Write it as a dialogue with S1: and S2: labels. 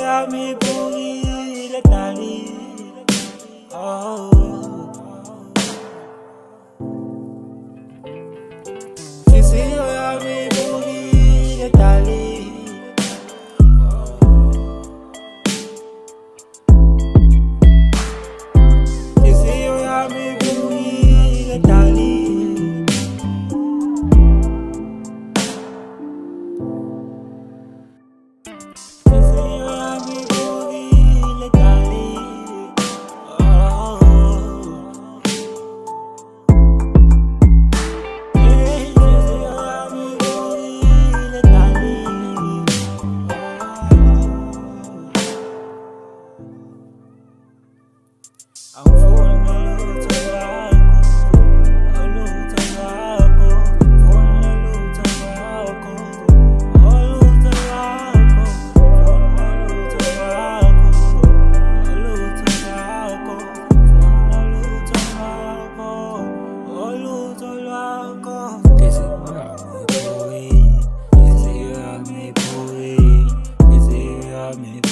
S1: ya mi puri le tali. Oh. Kisio ya mi puri le tali. Kisio ya mi puri le tali. I'm falling a little tobacco, falling a little tobacco, falling a little tobacco, a little tobacco, falling a little tobacco, a little tobacco. This is what I'm me, this is what me, this is what me.